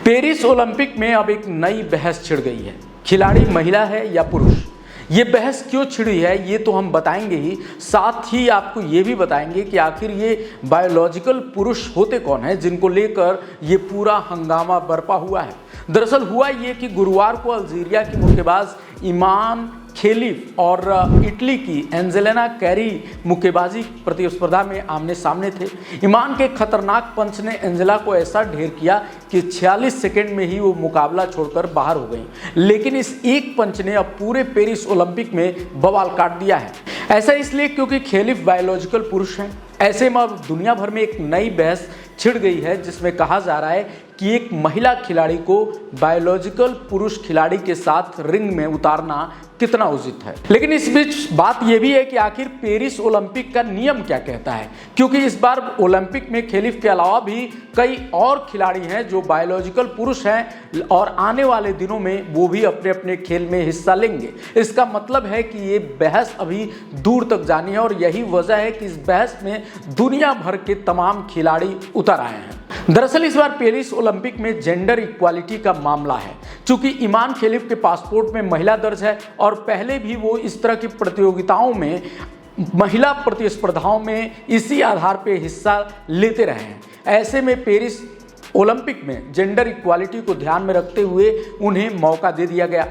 Paris Olympic में अब एक नई बहस छिड़ गई है, खिलाड़ी महिला है या पुरुष। ये बहस क्यों छिड़ी है ये तो हम बताएंगे ही, साथ ही आपको ये भी बताएंगे कि आखिर ये बायोलॉजिकल पुरुष होते कौन हैं जिनको लेकर ये पूरा हंगामा बरपा हुआ है। दरअसल हुआ ये कि गुरुवार को अल्जीरिया की मुक्केबाज ईमान खेलिफ और इटली की एंजेलिना कैरी मुक्केबाजी प्रतिस्पर्धा में आमने सामने थे। ईमान के खतरनाक पंच ने एंजेला को ऐसा ढेर किया कि 46 सेकंड में ही वो मुकाबला छोड़कर बाहर हो गई। लेकिन इस एक पंच ने अब पूरे पेरिस ओलंपिक में बवाल काट दिया है। ऐसा इसलिए क्योंकि खेलिफ बायोलॉजिकल पुरुष हैं। ऐसे में अब दुनिया भर में एक नई बहस छिड़ गई है जिसमें कहा जा रहा है कि एक महिला खिलाड़ी को बायोलॉजिकल पुरुष खिलाड़ी के साथ रिंग में उतारना कितना उचित है। लेकिन इस बीच बात यह भी है कि आखिर पेरिस ओलंपिक का नियम क्या कहता है, क्योंकि इस बार ओलंपिक में खेलिफ के अलावा भी कई और खिलाड़ी हैं जो बायोलॉजिकल पुरुष हैं और आने वाले दिनों में वो भी अपने अपने खेल में हिस्सा लेंगे। इसका मतलब है कि ये बहस अभी दूर तक जानी है और यही वजह है कि इस बहस में दुनिया भर के तमाम खिलाड़ी उतर आए हैं। दरअसल इस बार पेरिस ओलंपिक में जेंडर इक्वालिटी का मामला है। चूंकि ईमान खेलिफ के पासपोर्ट में महिला दर्ज है और पहले भी वो इस तरह की प्रतियोगिताओं में महिला प्रतिस्पर्धाओं में इसी आधार पर हिस्सा लेते रहे हैं। ऐसे में पेरिस ओलंपिक में जेंडर इक्वालिटी को ध्यान में रखते हुए उन्हें मौका दे दिया गया।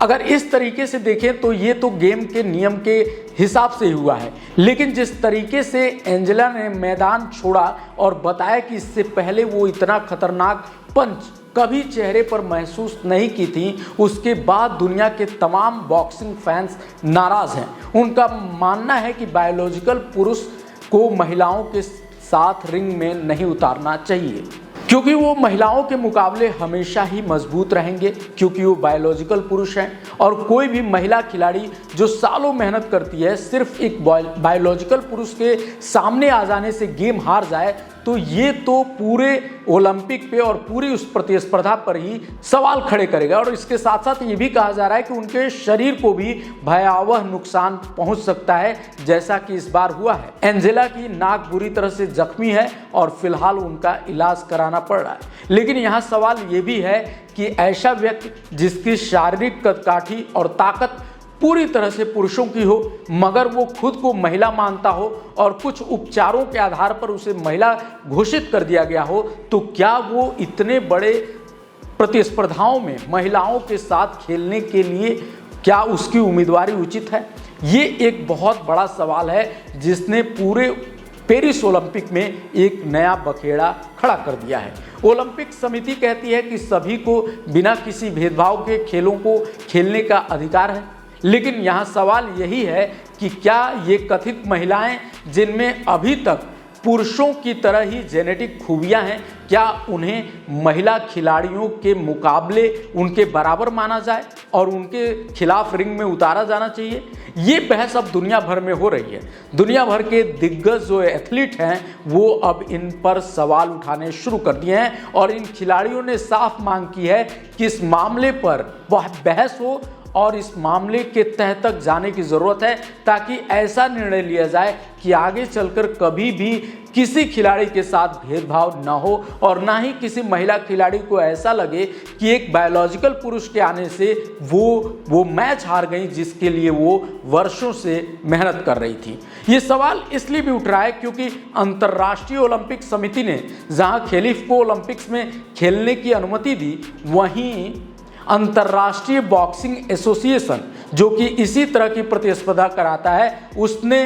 अगर इस तरीके से देखें तो ये तो गेम के नियम के हिसाब से हुआ है, लेकिन जिस तरीके से एंजेला ने मैदान छोड़ा और बताया कि इससे पहले वो इतना खतरनाक पंच कभी चेहरे पर महसूस नहीं की थी, उसके बाद दुनिया के तमाम बॉक्सिंग फैंस नाराज हैं। उनका मानना है कि बायोलॉजिकल पुरुष को महिलाओं के साथ रिंग में नहीं उतारना चाहिए, क्योंकि वो महिलाओं के मुकाबले हमेशा ही मजबूत रहेंगे, क्योंकि वो बायोलॉजिकल पुरुष हैं। और कोई भी महिला खिलाड़ी जो सालों मेहनत करती है सिर्फ एक बायोलॉजिकल पुरुष के सामने आ जाने से गेम हार जाए तो ये तो पूरे ओलंपिक पे और पूरी उस प्रतिस्पर्धा पर ही सवाल खड़े करेगा। और इसके साथ साथ ये भी कहा जा रहा है कि उनके शरीर को भी भयावह नुकसान पहुंच सकता है, जैसा कि इस बार हुआ है। एंजेला की नाक बुरी तरह से जख्मी है और फिलहाल उनका इलाज कराना पड़ रहा है। लेकिन यहाँ सवाल ये भी है कि ऐसा व्यक्ति जिसकी शारीरिक कदकाठी और ताकत पूरी तरह से पुरुषों की हो, मगर वो खुद को महिला मानता हो और कुछ उपचारों के आधार पर उसे महिला घोषित कर दिया गया हो, तो क्या वो इतने बड़े प्रतिस्पर्धाओं में महिलाओं के साथ खेलने के लिए क्या उसकी उम्मीदवारी उचित है? ये एक बहुत बड़ा सवाल है जिसने पूरे पेरिस ओलंपिक में एक नया बखेड़ा खड़ा कर दिया है। ओलंपिक समिति कहती है कि सभी को बिना किसी भेदभाव के खेलों को खेलने का अधिकार है, लेकिन यहाँ सवाल यही है कि क्या ये कथित महिलाएं जिनमें अभी तक पुरुषों की तरह ही जेनेटिक खूबियां हैं, क्या उन्हें महिला खिलाड़ियों के मुकाबले उनके बराबर माना जाए और उनके खिलाफ रिंग में उतारा जाना चाहिए? ये बहस अब दुनिया भर में हो रही है। दुनिया भर के दिग्गज जो एथलीट हैं वो अब इन पर सवाल उठाने शुरू कर दिए हैं और इन खिलाड़ियों ने साफ मांग की है कि इस मामले पर वह बहस हो और इस मामले के तह तक जाने की ज़रूरत है, ताकि ऐसा निर्णय लिया जाए कि आगे चलकर कभी भी किसी खिलाड़ी के साथ भेदभाव न हो और ना ही किसी महिला खिलाड़ी को ऐसा लगे कि एक बायोलॉजिकल पुरुष के आने से वो मैच हार गई जिसके लिए वो वर्षों से मेहनत कर रही थी। ये सवाल इसलिए भी उठ रहा है क्योंकि अंतर्राष्ट्रीय ओलंपिक समिति ने जहां खेलिफ को ओलंपिक्स में खेलने की अनुमति दी, वहीं अंतर्राष्ट्रीय बॉक्सिंग एसोसिएशन जो कि इसी तरह की प्रतिस्पर्धा कराता है, उसने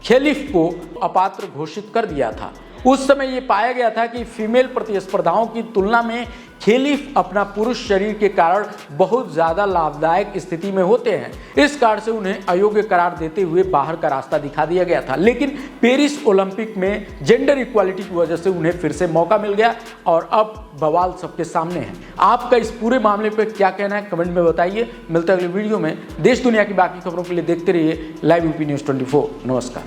खेलिफ को अपात्र घोषित कर दिया था। उस समय ये पाया गया था कि फीमेल प्रतिस्पर्धाओं की तुलना में खेलिफ अपना पुरुष शरीर के कारण बहुत ज़्यादा लाभदायक स्थिति में होते हैं। इस कारण से उन्हें अयोग्य करार देते हुए बाहर का रास्ता दिखा दिया गया था। लेकिन पेरिस ओलंपिक में जेंडर इक्वालिटी की वजह से उन्हें फिर से मौका मिल गया और अब बवाल सबके सामने है। आपका इस पूरे मामले पर क्या कहना है कमेंट में बताइए। मिलते हैं अगले वीडियो में। देश दुनिया की बाकी खबरों के लिए देखते रहिए लाइव यूपी न्यूज़ 24। नमस्कार।